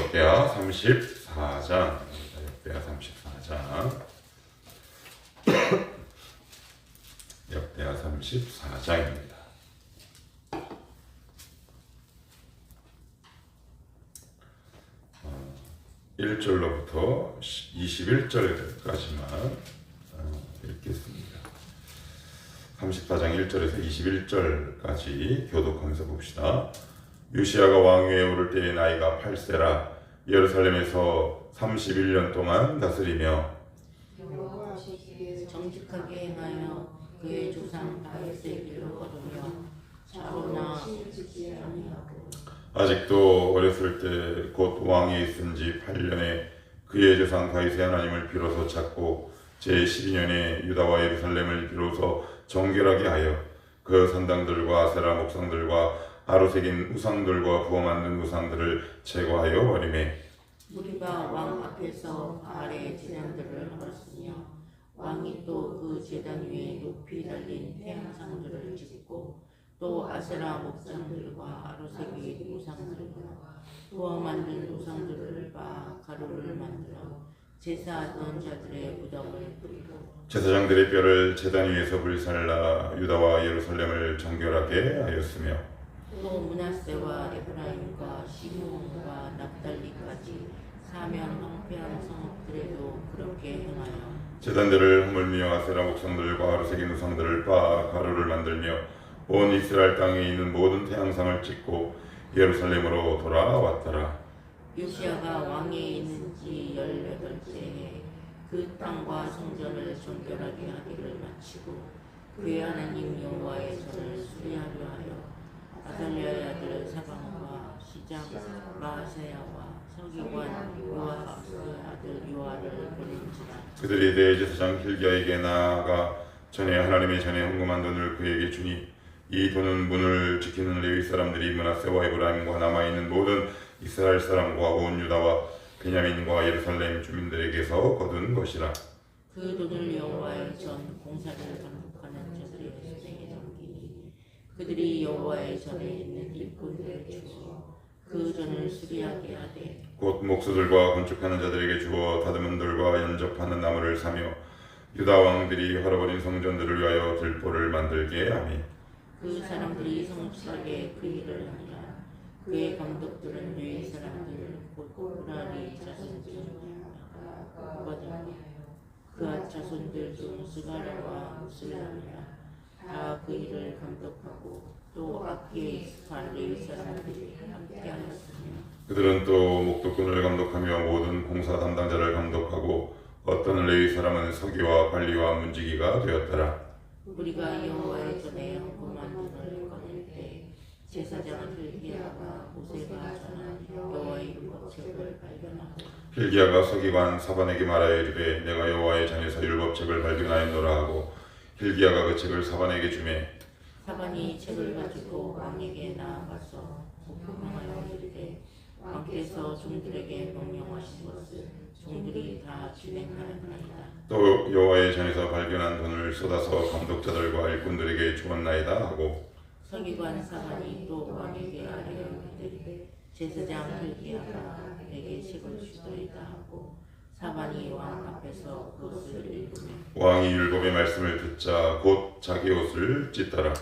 역대하 34장. 역대하 34장. 역대하 34장입니다. 1절로부터 21절까지만 읽겠습니다. 34장 1절에서 21절까지 교독하면서 봅시다. 요시야가 왕위에 오를 때의 나이가 8세라 예루살렘에서 31년 동안 다스리며 여호와 보시기에 정직하게 행하여 그의 조상 다윗의 길로 걸으며 좌로나 우측지 아니하고 아직도 어렸을 때 곧 왕이 있은 지 8년에 그의 조상 다윗의 하나님을 비로소 찾고 제12년에 유다와 예루살렘을 비로소 정결하게 하여 그 산당들과 아세라 목상들과 아로 새긴 우상들과 부어 만든 우상들을 제거하여 버리매 우리가 왕 앞에서 아래 제단들을 헐었으며 왕이 또 그 제단 위에 높이 달린 태양상들을 짓고 또 아세라 목상들과 아로 새긴 우상들과 부어 만든 우상들을 바 가루를 만들어 제사하던 자들의 무덤을 뿌리고 제사장들의 뼈를 제단 위에서 불살라 유다와 예루살렘을 정결하게 하였으며 또 므낫세와 에프라임과 시므온과 납달리까지 사면 황폐한 성읍들에도 그렇게 행하여 제단들을 허물며 아세라 목상들과 아로 새긴 우상들을 바 가루를 만들며 온 이스라엘 땅에 있는 모든 태양상을 찍고 예루살렘으로 돌아왔더라. 요시야가 왕에 있는 지 18세에 그 땅과 성전을 정결하게 하기를 마치고 그의 하나님 여호와의 전을 수리하려 하여 아달랴의 아들 사방과 시장 마아세야와 서기관 요아스의 아들 요아를 보낸지라. 그들이 대제사장 hil기야에게 나아가 전에 하나님의 전에 헌금한 돈을 그에게 주니 이 돈은 문을 지키는 레위 사람들이 므낫세와 에브라임과 남아있는 모든 이스라엘 사람과 온 유다와 베냐민과 예루살렘 주민들에게서 거둔 것이라. 그 돈을 여호와의 전 공사를 반복하는 자들의 손에 넘기니 그들이 여호와의 전에 있는 일꾼들에게 주어 그 전을 수리하게 하되 곧 목수들과 건축하는 자들에게 주어 다듬은 돌과 연접하는 나무를 사며 유다 왕들이 헐어버린 성전들을 위하여 들보를 만들게 하니 그 사람들이 성실하게 그 일을 하니라. 그의 감독들은 레위 사람들 곧 무라리 자손 중 그 자손들 중 스가랴와 무슬람이라 다 그 일을 감독하고 또 악기에 익숙한 레위 사람들이 함께하였으며 그들은 또 목도꾼을 감독하며 모든 공사 담당자를 감독하고 어떤 레위 사람은 서기와 관리와 문지기가 되었더라. 우리가 여호와의 전에 헌금한 돈을 꺼낼 때 제사장 hil기야가 모세가 전한 여호와의 율법책을 발견하고 hil기야가 서기관 사반에게 말하여 이르되 내가 여호와의 전에서 율법책을 발견하였노라 하고 hil기야가 그 책을 사반에게 주매 사반이 책을 가지고 왕에게 나아가서 복명하여 이르되 왕께서 종들에게 명령하신 것을 종들이 다 진행하였나이다. 또 여호와의 전에서 발견한 돈을 쏟아서 감독자들과 일꾼들에게 주었나이다 하고 서기관 사반이 또 왕에게 아뢰어 이르되 제사장 hil기야가 내게 책을 주더이다 하고 사반이 왕 앞에서 그것을 읽으며 왕이 율법의 말씀을 듣자 곧 자기 옷을 찢더라.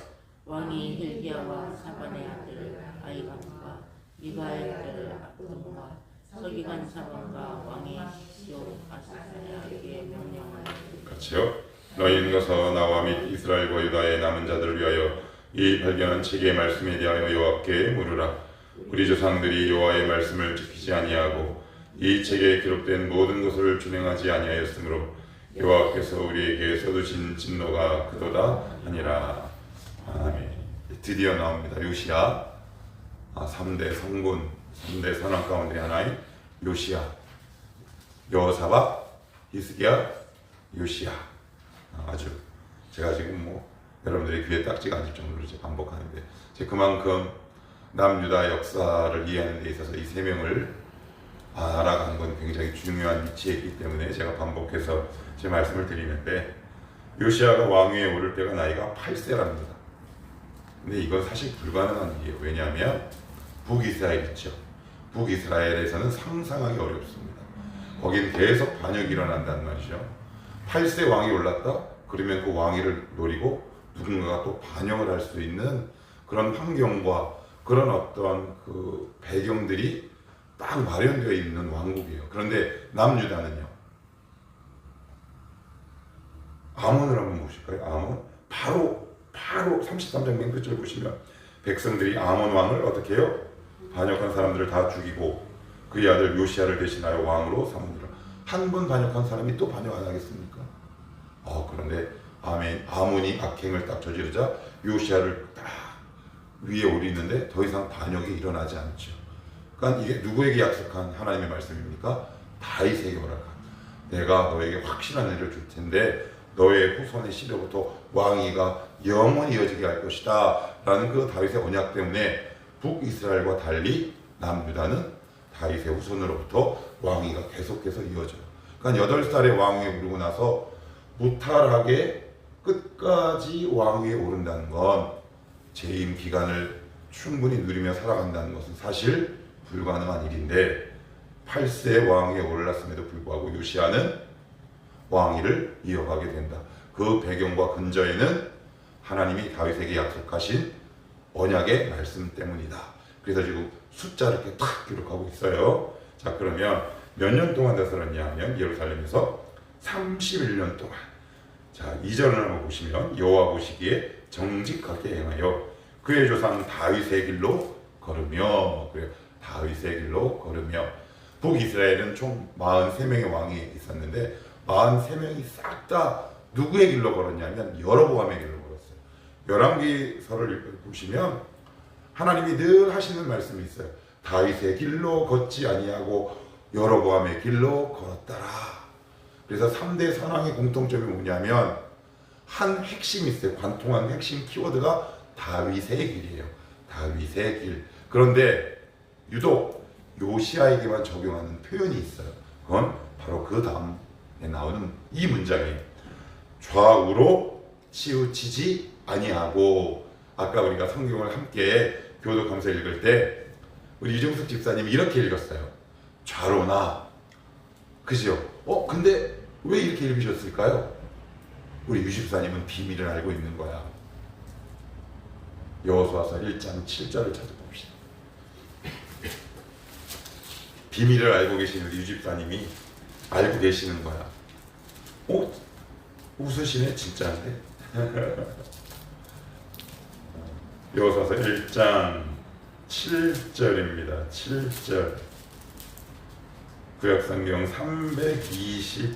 왕이 hil기야와 사반의 아들 아이감과 미가의 아들 압돈과 서기관 사반과 왕의 시오 아사야에게 명령하여 같이요. 너희는 가서 나와 및 이스라엘과 유다의 남은 자들을 위하여 이 발견한 책의 말씀에 대하여 여호와께 물으라. 우리 조상들이 여호와의 말씀을 지키지 아니하고 이 책에 기록된 모든 것을 준행하지 아니하였으므로 여호와께서 우리에게 쏟으신 진노가 그도다 하니라. 아멘. 드디어 나옵니다. 요시야. 3대 성군, 3대 선왕 가운데 하나인 요시야. 여호사밧, 히스기야, 요시야. 아주 제가 지금 여러분들이 귀에 딱지가 앉을 정도로 제가 반복하는데 제가 그만큼 남유다 역사를 이해하는 데 있어서 이 세 명을 알아가는 건 굉장히 중요한 위치에 있기 때문에 제가 반복해서 제 말씀을 드리는데 요시야가 왕위에 오를 때가 나이가 8세랍니다. 근데 이건 사실 불가능한 일이에요. 왜냐하면 북이스라엘 있죠. 북이스라엘에서는 상상하기 어렵습니다. 거긴 계속 반역이 일어난다는 말이죠. 8세 왕이 올랐다? 그러면 그 왕위를 노리고 누군가가 또 반역을 할 수 있는 그런 환경과 그런 어떤 그 배경들이 딱 마련되어 있는 왕국이에요. 그런데 남유다는요. 아몬을 한번 보실까요? 아몬. 바로 33장 맨 끝을 보시면 백성들이 아몬 왕을 어떻게 해요? 반역한 사람들을 다 죽이고 그의 아들 요시야를 대신하여 왕으로 삼으니라. 한 번 반역한 사람이 또 반역 안 하겠습니까? 그런데 아몬이 악행을 딱 저지르자 요시야를 딱 위에 올리는데 더 이상 반역이 일어나지 않죠. 그러니까 이게 누구에게 약속한 하나님의 말씀입니까? 다윗에게 허락한. 내가 너에게 확실한 일을 줄 텐데 너의 후손의 시대부터 왕위가 영원히 이어지게 할 것이다 라는 그 다윗의 언약 때문에 북이스라엘과 달리 남유다는 다윗의 후손으로부터 왕위가 계속해서 이어져요. 그러니까 8살의 왕위에 오르고 나서 무탈하게 끝까지 왕위에 오른다는 건 재임 기간을 충분히 누리며 살아간다는 것은 사실 불가능한 일인데 8세 왕위에 올랐음에도 불구하고 요시야는 왕위를 이어가게 된다. 그 배경과 근저에는 하나님이 다윗에게 약속하신 언약의 말씀 때문이다. 그래서 지금 숫자를 이렇게 탁 기록하고 있어요. 자, 그러면 몇 년 동안 다스렸냐 하면 예루살렘에서 31년 동안. 자, 2절을 한번 보시면 여호와 보시기에 정직하게 행하여 그의 조상 다윗의 길로 걸으며. 그래요. 다윗의 길로 걸으며. 북이스라엘은 총 43명의 왕이 있었는데 43명이 싹 다 누구의 길로 걸었냐면 여로보암의 길로 걸었어요. 열왕기서를 보시면 하나님이 늘 하시는 말씀이 있어요. 다윗의 길로 걷지 아니하고 여로보암의 길로 걸었더라. 그래서 3대 선왕의 공통점이 뭐냐면 한 핵심이 있어요. 관통한 핵심 키워드가 다윗의 길이에요. 다윗의 길. 그런데 유독 요시야에게만 적용하는 표현이 있어요. 그건 바로 그 다음에 나오는 이 문장이에요. 좌우로 치우치지 아니하고. 아까 우리가 성경을 함께 교독하면서 읽을 때 우리 이중숙 집사님이 이렇게 읽었어요. 좌로나. 그죠? 근데 왜 이렇게 읽으셨을까요? 우리 유 집사님은 비밀을 알고 있는 거야. 여호수아서 1장 7절을 찾아봅시다. 비밀을 알고 계신 우리 유 집사님이 알고 계시는 거야. 웃으시네 진짜인데. 여호수아서 1장 7절입니다. 7절. 구약성경 320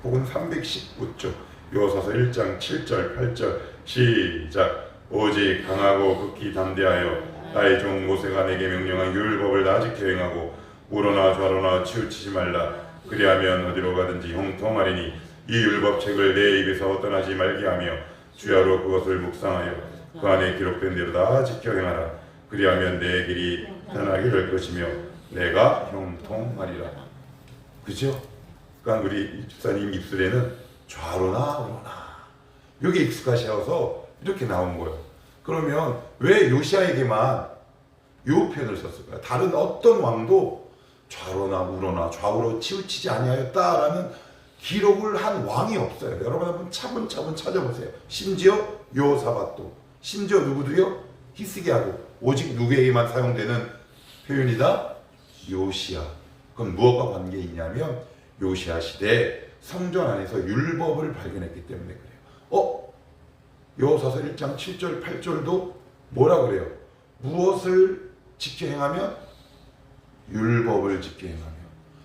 혹은 319쪽. 여호수아서 1장 7절 8절 시작. 오직 강하고 극히 담대하여 나의 종 모세가 내게 명령한 율법을 다 지켜 행하고 우로나 좌로나 치우치지 말라. 그리하면 어디로 가든지 형통하리니 이 율법책을 내 입에서 떠나지 말게 하며 주야로 그것을 묵상하여 그 안에 기록된 대로 다 지켜 행하라. 그리하면 내 길이 편하게 될 것이며 내가 형통하리라. 그죠? 그러니까 우리 집사님 입술에는 좌로나 우로나 여기 익숙하셔서 이렇게 나온 거예요. 그러면 왜 요시야에게만 이 표현을 썼을까요? 다른 어떤 왕도 좌로나 우로나 좌우로 치우치지 아니하였다라는 기록을 한 왕이 없어요. 여러분 한번 차분차분 찾아보세요. 심지어 여호사밧도, 심지어 누구도요? 히스기야도. 오직 누구에게만 사용되는 표현이다? 요시야. 그건 무엇과 관계 있냐면 요시야 시대에 성전 안에서 율법을 발견했기 때문에 그래요. 여호사서 1장 7절 8절도 뭐라 그래요? 무엇을 지켜 행하면? 율법을 지켜 행하며.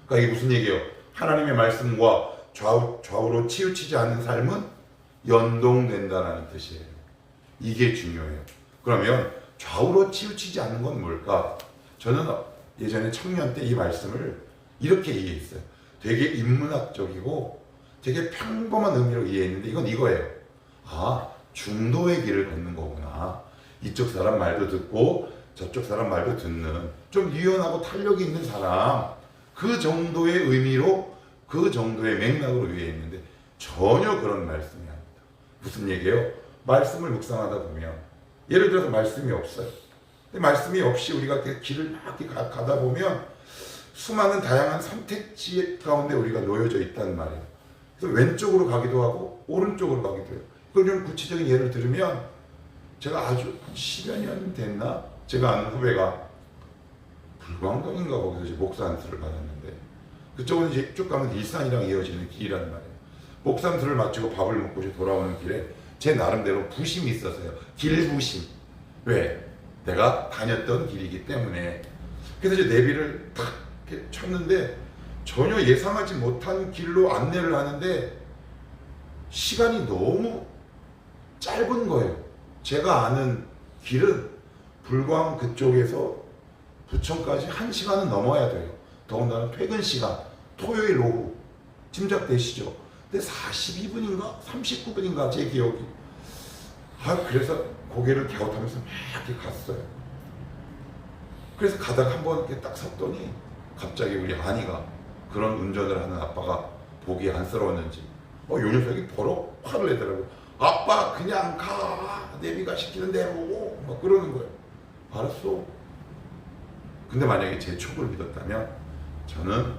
그러니까 이게 무슨 얘기예요? 하나님의 말씀과 좌우로 치우치지 않는 삶은 연동된다는 뜻이에요. 이게 중요해요. 그러면 좌우로 치우치지 않는 건 뭘까? 저는 예전에 청년 때 이 말씀을 이렇게 이해했어요. 되게 인문학적이고 되게 평범한 의미로 이해했는데 이건 이거예요. 중도의 길을 걷는 거구나. 이쪽 사람 말도 듣고 저쪽 사람 말도 듣는 좀 유연하고 탄력이 있는 사람, 그 정도의 의미로 그 정도의 맥락으로 이해했는데 전혀 그런 말씀이 아닙니다. 무슨 얘기예요? 말씀을 묵상하다 보면 예를 들어서 말씀이 없어요. 근데 말씀이 없이 우리가 이렇게 길을 막 이렇게 가다 보면 수많은 다양한 선택지 가운데 우리가 놓여져 있단 말이에요. 그래서 왼쪽으로 가기도 하고 오른쪽으로 가기도 해요. 그걸 좀 구체적인 예를 들으면 제가 아주 한 10여 년 됐나? 제가 아는 후배가 불광동인가 거기서 이제 목사 안수를 받았는데 그쪽은 이제 쭉 가면 일산이랑 이어지는 길이란 말이에요. 목사 안수를 마치고 밥을 먹고 이제 돌아오는 길에 제 나름대로 부심이 있었어요. 길 부심. 왜? 내가 다녔던 길이기 때문에. 그래서 이제 내비를 탁 이렇게 쳤는데 전혀 예상하지 못한 길로 안내를 하는데 시간이 너무 짧은 거예요. 제가 아는 길은 불광 그쪽에서 부천까지 1시간은 넘어야 돼요. 더군다나 퇴근 시간, 토요일 오후. 짐작되시죠? 근데 42분인가? 39분인가? 제 기억이. 그래서 고개를 갸웃하면서 막 이렇게 갔어요. 그래서 가다가 한번 이렇게 딱 섰더니 갑자기 우리 아니가 그런 운전을 하는 아빠가 보기 안쓰러웠는지 요 녀석이 버럭 화를 내더라고요. 아빠 그냥 가. 내비가 시키는 대로. 막 그러는 거예요. 알았어. 근데 만약에 제 촉을 믿었다면 저는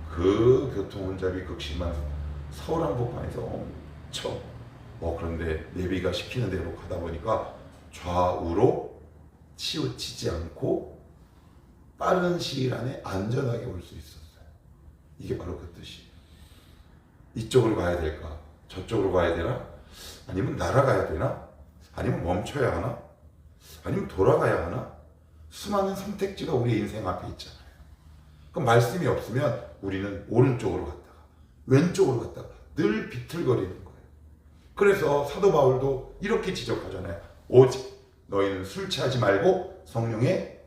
그 교통혼잡이 극심한 서울 한복판에서 엄청 그런데 내비가 시키는 대로 가다 보니까 좌우로 치우치지 않고 빠른 시일 안에 안전하게 올 수 있었어요. 이게 바로 그 뜻이에요. 이쪽으로 가야 될까? 저쪽으로 가야 되나? 아니면 날아가야 되나? 아니면 멈춰야 하나? 아니면 돌아가야 하나? 수많은 선택지가 우리 인생 앞에 있잖아요. 그럼 말씀이 없으면 우리는 오른쪽으로 갔다가 왼쪽으로 갔다가 늘 비틀거리는 거예요. 그래서 사도 바울도 이렇게 지적하잖아요. 오직 너희는 술 취하지 말고 성령의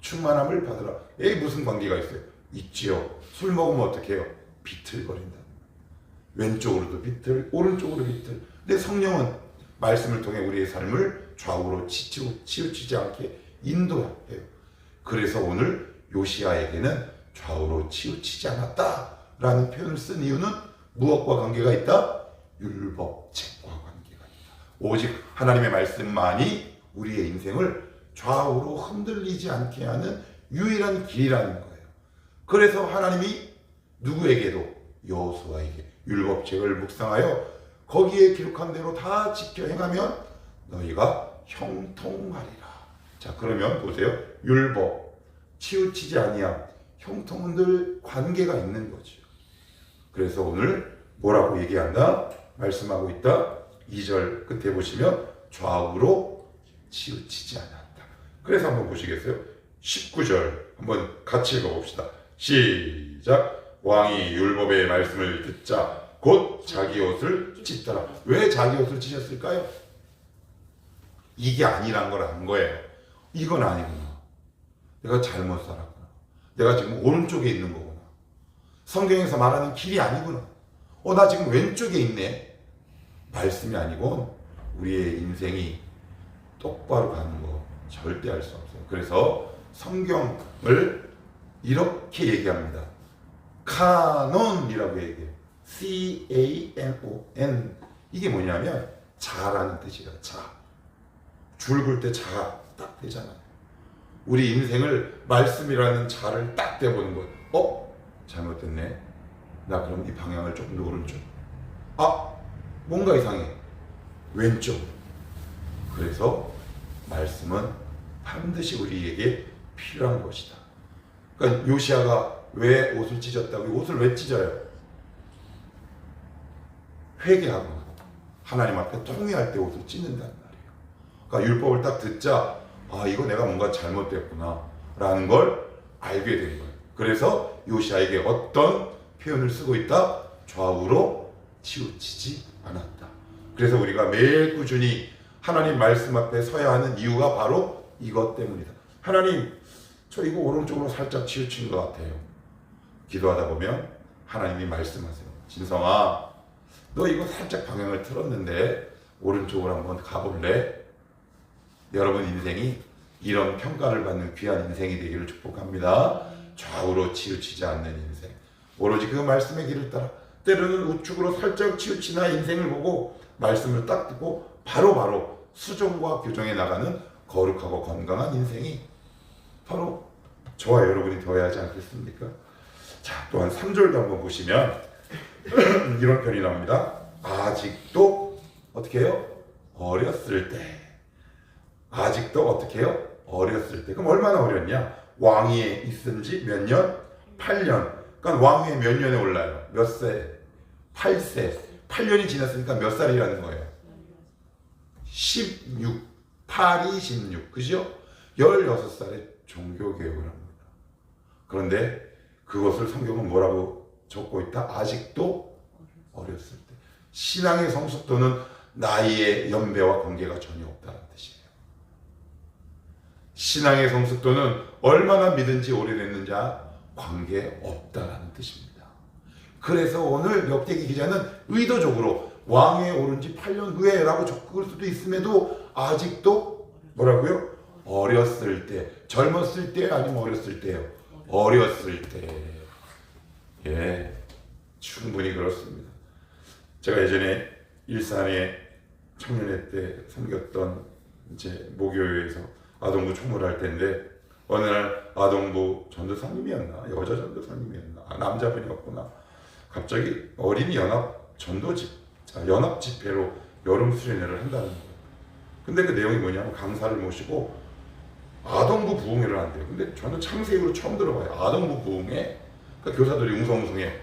충만함을 받으라. 에이 무슨 관계가 있어요? 있지요. 술 먹으면 어떻게 해요? 비틀거린다. 왼쪽으로도 비틀, 오른쪽으로 비틀. 근데 성령은 말씀을 통해 우리의 삶을 좌우로 치우치지 않게 인도해요. 그래서 오늘 요시야에게는 좌우로 치우치지 않았다라는 표현을 쓴 이유는 무엇과 관계가 있다? 율법책과 관계가 있다. 오직 하나님의 말씀만이 우리의 인생을 좌우로 흔들리지 않게 하는 유일한 길이라는 거예요. 그래서 하나님이 누구에게도 여호수아에게 율법책을 묵상하여 거기에 기록한 대로 다 지켜 행하면 너희가 형통하리라. 자, 그러면 보세요. 율법, 치우치지 아니함, 형통은 늘 관계가 있는 거죠. 그래서 오늘 뭐라고 얘기한다? 말씀하고 있다. 2절 끝에 보시면 좌우로 치우치지 않았다. 그래서 한번 보시겠어요? 19절 한번 같이 읽어봅시다. 시작. 왕이 율법의 말씀을 듣자 곧 자기 옷을 찢더라. 왜 자기 옷을 찢었을까요? 이게 아니란 걸 안 거예요. 이건 아니구나. 내가 잘못 살았구나. 내가 지금 오른쪽에 있는 거구나. 성경에서 말하는 길이 아니구나. 나 지금 왼쪽에 있네. 말씀이 아니고 우리의 인생이 똑바로 가는 거 절대 할 수 없어요. 그래서 성경을 이렇게 얘기합니다. 카논이라고 얘기해요. C-A-N-O-N. 이게 뭐냐면 자라는 뜻이에요. 자. 줄 긋을 때 자가 딱 되잖아요. 우리 인생을 말씀이라는 자를 딱 대보는 거예요. 잘못됐네. 나 그럼 이 방향을 조금 더 오른쪽. 뭔가 이상해. 왼쪽. 그래서 말씀은 반드시 우리에게 필요한 것이다. 그러니까 요시야가 왜 옷을 찢었다고? 옷을 왜 찢어요? 회개하고 하나님 앞에 통회할 때 옷을 찢는다는 말이에요. 그러니까 율법을 딱 듣자 이거 내가 뭔가 잘못됐구나 라는 걸 알게 된 거예요. 그래서 요시야에게 어떤 표현을 쓰고 있다? 좌우로 치우치지 않았다. 그래서 우리가 매일 꾸준히 하나님 말씀 앞에 서야 하는 이유가 바로 이것 때문이다. 하나님, 저 이거 오른쪽으로 살짝 치우친 것 같아요. 기도하다 보면 하나님이 말씀하세요. 진성아, 너 이거 살짝 방향을 틀었는데 오른쪽으로 한번 가볼래? 여러분 인생이 이런 평가를 받는 귀한 인생이 되기를 축복합니다. 좌우로 치우치지 않는 인생. 오로지 그 말씀의 길을 따라 때로는 우측으로 살짝 치우치나 인생을 보고 말씀을 딱 듣고 바로바로 수정과 교정해 나가는 거룩하고 건강한 인생이 바로 저와 여러분이 되어야 하지 않겠습니까? 자, 또한 3절도 한번 보시면 이런 편이 나옵니다. 아직도 어떻게 해요? 어렸을 때. 아직도 어떻게 해요? 어렸을 때. 그럼 얼마나 어렸냐? 왕위에 있은 지 몇 년? 8년. 그러니까 왕위에 몇 년에 올라요? 몇 세? 8세. 8년이 지났으니까 몇 살이라는 거예요? 16. 8이 16. 그죠? 16살에 종교개혁을 합니다. 그런데 그것을 성경은 뭐라고 적고 있다? 아직도 어렸을 때. 신앙의 성숙도는 나이의 연배와 관계가 전혀 없다는 뜻이에요. 신앙의 성숙도는 얼마나 믿은 지 오래됐는지와 관계없다라는 뜻입니다. 그래서 오늘 역대기 기자는 의도적으로 왕위에 오른 지 8년 후에라고 적을 수도 있음에도 아직도 뭐라고요? 어렸을 때. 젊었을 때 아니면 어렸을 때요? 어렸을 때. 예, 충분히 그렇습니다. 제가 예전에 일산에 청년회 때 섬겼던 이제 모교회에서 아동부 총무를 할 때인데 어느 날 아동부 전도사님이었나 여자 전도사님이었나 남자분이었구나 갑자기 어린이 연합 전도집 연합 집회로 여름 수련회를 한다는 거예요. 근데 그 내용이 뭐냐면 강사를 모시고 아동부 부흥회를 한대요. 근데 저는 창세 이후로 처음 들어봐요. 아동부 부흥회. 그러니까 교사들이 웅성웅성해.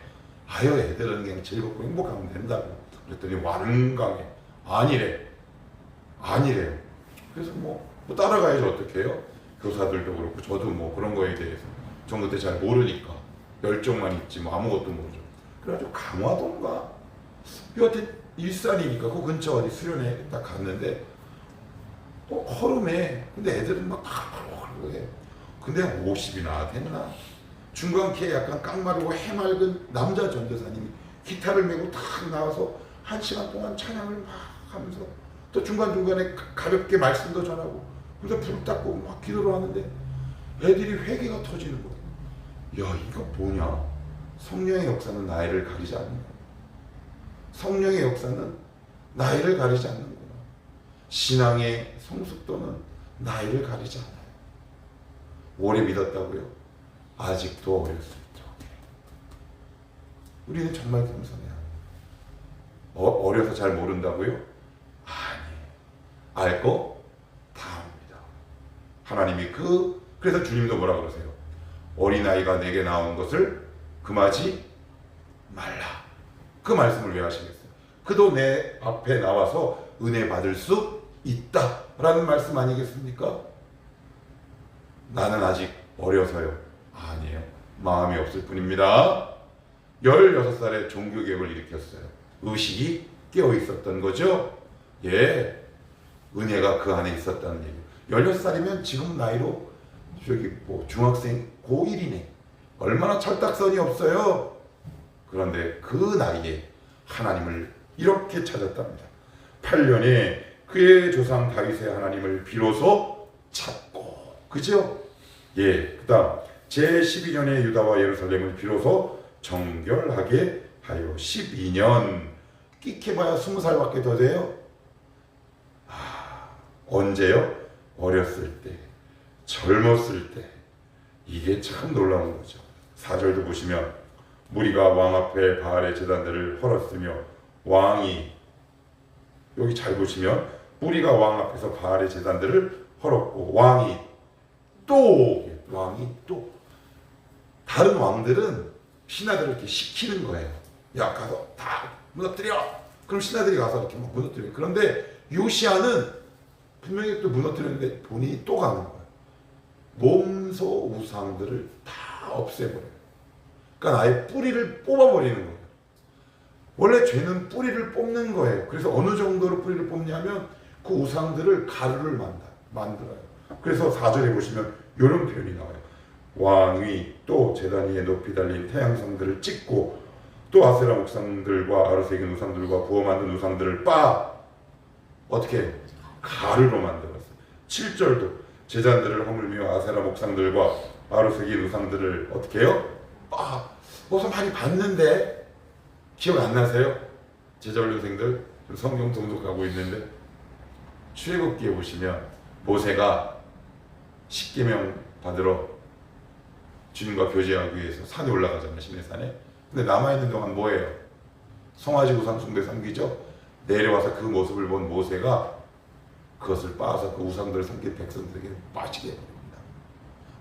아유 애들은 그냥 즐겁고 행복하면 된다고. 그랬더니 완강해. 아니래요. 그래서 뭐 따라가야지 어떡해요? 교사들도 그렇고 저도 뭐 그런 거에 대해서 전 그때 잘 모르니까 열정만 있지 뭐 아무것도 모르죠. 그래가지고 강화도인가 여하튼 일산이니까 그 근처 어디 수련회 딱 갔는데 허름해. 근데 애들은 막 그래. 근데 50이나 됐나? 중간 키에 약간 깡마르고 해맑은 남자 전도사님이 기타를 메고 탁 나와서 1시간 동안 찬양을 막 하면서 또 중간중간에 가볍게 말씀도 전하고 그래서 불 닦고 막 기도를 하는데 애들이 회개가 터지는 거예요. 야 이거 뭐냐? 성령의 역사는 나이를 가리지 않는구나. 성령의 역사는 나이를 가리지 않는구나. 신앙의 성숙도는 나이를 가리지 않아요. 오래 믿었다고요? 아직도 어렸을 때. 우리는 정말 겸손해요. 어려서 잘 모른다고요? 아니에요. 알고 다 합니다. 하나님이 그래서 주님도 뭐라 그러세요? 어린아이가 내게 나온 것을 금하지 말라. 그 말씀을 왜 하시겠어요? 그도 내 앞에 나와서 은혜 받을 수 있다 라는 말씀 아니겠습니까? 나는 아직 어려서요. 아니에요. 마음이 없을 뿐입니다. 16살에 종교개혁을 일으켰어요. 의식이 깨어 있었던 거죠. 예, 은혜가 그 안에 있었다는 얘기. 16살이면 지금 나이로 중학생 고1이네. 얼마나 철딱선이 없어요. 그런데 그 나이에 하나님을 이렇게 찾았답니다. 8년에 그의 조상 다윗의 하나님을 비로소 찾고, 그죠? 예, 그 다음 제12년에 유다와 예루살렘을 비로소 정결하게 하여 12년. 끽해봐야 20살밖에 더 돼요. 언제요? 어렸을 때, 젊었을 때. 이게 참 놀라운 거죠. 4절도 보시면 무리가 왕 앞에 바알의 제단들을 헐었으며 왕이, 여기 잘 보시면 무리가 왕 앞에서 바알의 제단들을 헐었고 왕이 또 다른 왕들은 신하들을 이렇게 시키는 거예요. 야 가서 다 무너뜨려. 그럼 신하들이 가서 이렇게 막 무너뜨려요. 그런데 요시아는 분명히 또 무너뜨렸는데 본인이 또 가는 거예요. 몸소 우상들을 다 없애버려요. 그러니까 아예 뿌리를 뽑아버리는 거예요. 원래 죄는 뿌리를 뽑는 거예요. 그래서 어느 정도로 뿌리를 뽑냐면 그 우상들을 가루를 만들어요. 그래서 4절에 보시면 이런 표현이 나와요. 왕이 또 제단 위에 높이 달린 태양성들을 찍고 또 아세라 목상들과 아르세긴 우상들과 부어 만든 우상들을 어떻게 가루로 만들었어요. 7절도 제단들을 허물며 아세라 목상들과 아르세긴 우상들을 어떻게 해요? 어서 많이 봤는데 기억 안 나세요? 제자훈련생들 성경 동독하고 있는데 출애굽기에 보시면 모세가 십계명 받으러 주님과 교제하기 위해서 산에 올라가잖아요. 시내산에. 근데 남아있는 동안 뭐예요? 송아지 우상 숭배 섬기죠. 내려와서 그 모습을 본 모세가 그것을 빻아서 그 우상들을 섬긴 백성들에게 빠지게 해버립니다.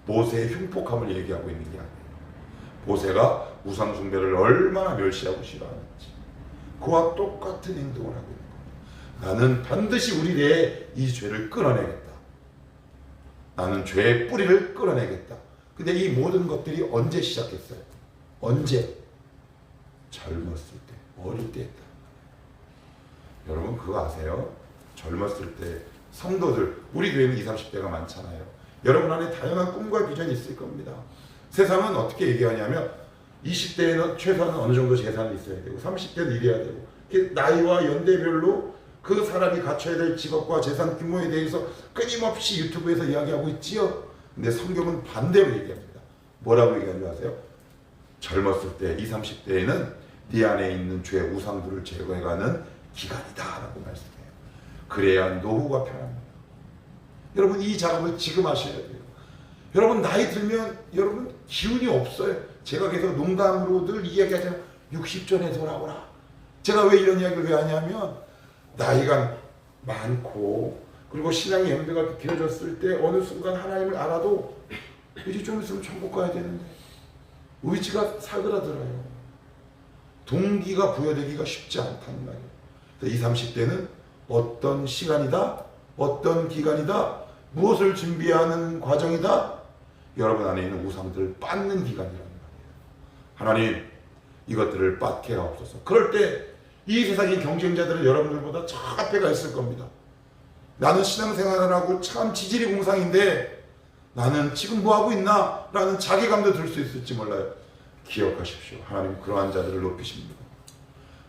모세의 흉폭함을 얘기하고 있는 게 아니에요. 모세가 우상 숭배를 얼마나 멸시하고 싫어하는지 그와 똑같은 행동을 하고 있는 겁니다. 나는 반드시 우리 내에 이 죄를 끌어내겠다. 나는 죄의 뿌리를 끌어내겠다. 근데 이 모든 것들이 언제 시작했어요? 언제? 젊었을 때, 어릴 때 했다. 여러분 그거 아세요? 젊었을 때 성도들, 우리 교회는 20, 30대가 많잖아요. 여러분 안에 다양한 꿈과 비전이 있을 겁니다. 세상은 어떻게 얘기하냐면 20대에는 최소한 어느 정도 재산이 있어야 되고 30대는 이래야 되고 나이와 연대별로 그 사람이 갖춰야 될 직업과 재산 규모에 대해서 끊임없이 유튜브에서 이야기하고 있지요. 근데 성경은 반대로 얘기합니다. 뭐라고 얘기하는 줄 아세요? 젊었을 때 20, 30대에는 네 안에 있는 죄 우상들을 제거해가는 기간이다 라고 말씀해요. 그래야 노후가 편합니다. 여러분 이 작업을 지금 하셔야 돼요. 여러분 나이 들면 여러분 기운이 없어요. 제가 계속 농담으로 늘 이야기하잖아요. 60전에 돌아오라. 제가 왜 이런 이야기를 왜 하냐면 나이가 많고 그리고 신앙의 연배가 길어졌을 때 어느 순간 하나님을 알아도 이제 좀 있으면 천국 가야 되는데 의지가 사그라들어요. 동기가 부여되기가 쉽지 않다는 말이에요. 20, 30대는 어떤 시간이다? 어떤 기간이다? 무엇을 준비하는 과정이다? 여러분 안에 있는 우상들을 빻는 기간이라는 말이에요. 하나님 이것들을 빻게 하옵소서. 그럴 때 이 세상의 경쟁자들은 여러분들보다 저 앞에 가 있을 겁니다. 나는 신앙생활을 하고 참 지질이 공상인데 나는 지금 뭐하고 있나? 라는 자괴감도 들 수 있을지 몰라요. 기억하십시오. 하나님 그러한 자들을 높이십니다.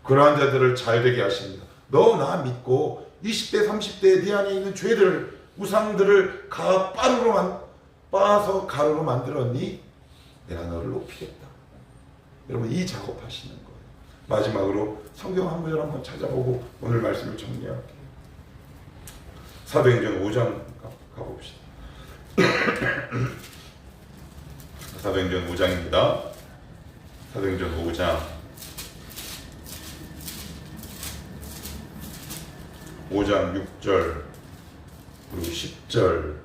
그러한 자들을 잘되게 하십니다. 너 나 믿고 20대 30대 네 안에 있는 죄들을 우상들을 빻아서 가루로 만들었니? 내가 너를 높이겠다. 여러분 이 작업하시는 거예요. 마지막으로 성경 한 구절 한번 찾아보고 오늘 말씀을 정리할게요. 사도행전 5장 가봅시다. 사도행전 5장입니다. 사도행전 5장 6절 그리고 10절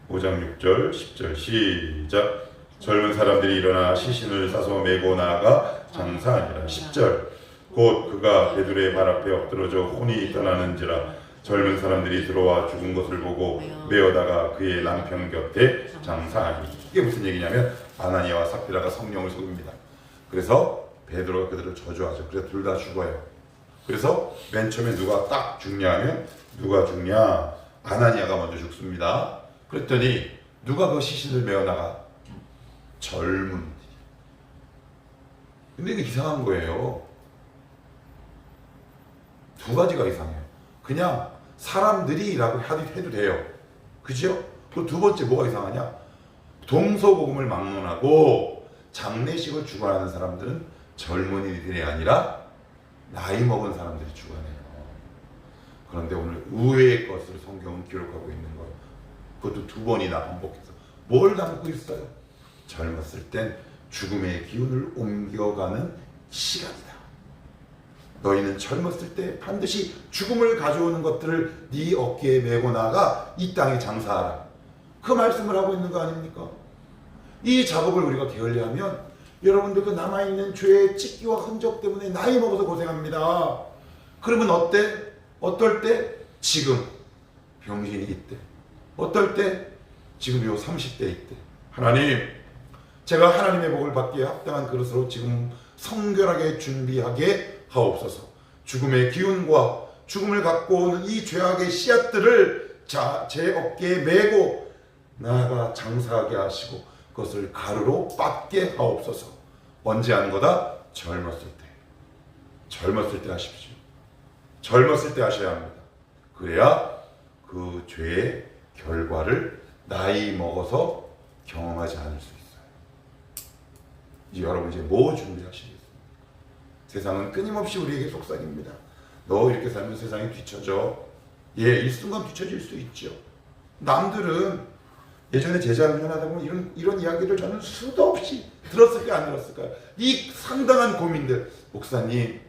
5장 6절 10절 시작. 젊은 사람들이 일어나 시신을 싸서 메고 나아가 장사하니라. 10절 곧 그가 베드로의 발 앞에 엎드러져 혼이 떠나는지라 젊은 사람들이 들어와 죽은 것을 보고 메어다가 그의 남편 곁에 장사하니. 이게 무슨 얘기냐면 아나니아와 삽비라가 성령을 속입니다. 그래서 베드로가 그들을 저주하죠. 그래서 둘 다 죽어요. 그래서 맨 처음에 누가 딱 죽냐 하면 누가 죽냐? 아나니아가 먼저 죽습니다. 그랬더니 누가 그 시신을 메어나가? 젊은이들이. 근데 이게 이상한 거예요. 두 가지가 이상해요. 그냥 사람들이라고 해도 돼요. 그죠? 그 두 번째 뭐가 이상하냐? 동서복음을 막론하고 장례식을 주관하는 사람들은 젊은이들이 아니라 나이 먹은 사람들이 주관해요. 그런데 오늘 의외의 것을 성경은 기록하고 있는 거예요. 그것도 두 번이나 반복해서. 뭘 담고 있어요? 젊었을 땐 죽음의 기운을 옮겨가는 시간이다. 너희는 젊었을 때 반드시 죽음을 가져오는 것들을 네 어깨에 메고 나가 이 땅에 장사하라. 그 말씀을 하고 있는 거 아닙니까? 이 작업을 우리가 게을리하면 여러분들 그 남아있는 죄의 찢기와 흔적 때문에 나이 먹어서 고생합니다. 그러면 어떨 때? 지금 병신이 이때. 어떨 때? 지금 요 30대 이때. 하나님, 제가 하나님의 복을 받기에 합당한 그릇으로 지금 성결하게 준비하게 하옵소서. 죽음의 기운과 죽음을 갖고 오는 이 죄악의 씨앗들을 제 어깨에 메고 나아가 장사하게 하시고 그것을 가루로 빻게 하옵소서. 언제 하는 거다? 젊었을 때. 젊었을 때 하십시오. 젊었을 때 하셔야 합니다. 그래야 그 죄의 결과를 나이 먹어서 경험하지 않을 수 있어요. 이제 여러분 이제 뭐 준비하시겠습니까? 세상은 끊임없이 우리에게 속삭입니다. 너 이렇게 살면 세상이 뒤처져. 일순간 뒤처질 수 있죠. 남들은 예전에 제자 훈련하다 보면 이런 이야기를 저는 수도 없이 들었을까요, 안 들었을까요? 이 상당한 고민들. 목사님,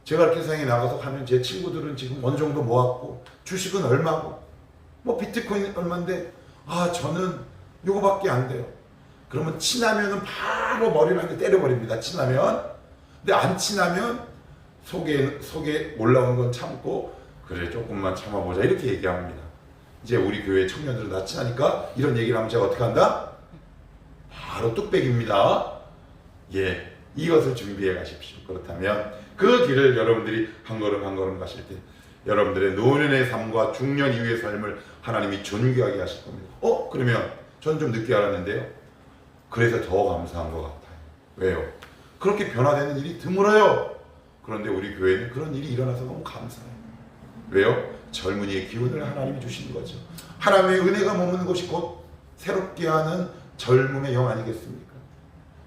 제가 이렇게 세상에 나가서 하면 제 친구들은 지금 어느 정도 모았고 주식은 얼마고 뭐 비트코인 얼마인데 저는 요거밖에 안 돼요. 그러면 친하면은 바로 머리를 한 대 때려버립니다. 친하면. 근데 안 친하면 속에 올라온 건 참고 그래 조금만 참아보자 이렇게 얘기합니다. 이제 우리 교회 청년들은 다 친하니까 이런 얘기를 하면 제가 어떻게 한다? 바로 뚝배기입니다. 이것을 준비해 가십시오. 그렇다면 그 길을 여러분들이 한 걸음 한 걸음 가실 때 여러분들의 노년의 삶과 중년 이후의 삶을 하나님이 존귀하게 하실 겁니다. 그러면 저는 좀 늦게 알았는데요. 그래서 더 감사한 것 같아요. 왜요? 그렇게 변화되는 일이 드물어요. 그런데 우리 교회는 그런 일이 일어나서 너무 감사해요. 왜요? 젊은이의 기운을 하나님이 주시는 거죠. 하나님의 은혜가 머무는 곳이 곧 새롭게 하는 젊음의 영 아니겠습니까?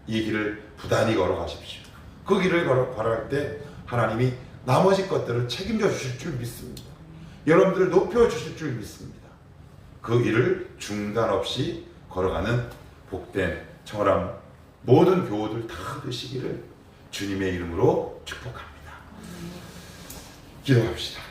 이 길을 부단히 걸어가십시오. 그 길을 걸어갈 때 하나님이 나머지 것들을 책임져 주실 줄 믿습니다. 여러분들을 높여주실 줄 믿습니다. 그 길을 중단 없이 걸어가는 복된 청월함 모든 교우들 다 되시기를 주님의 이름으로 축복합니다. 기도합시다.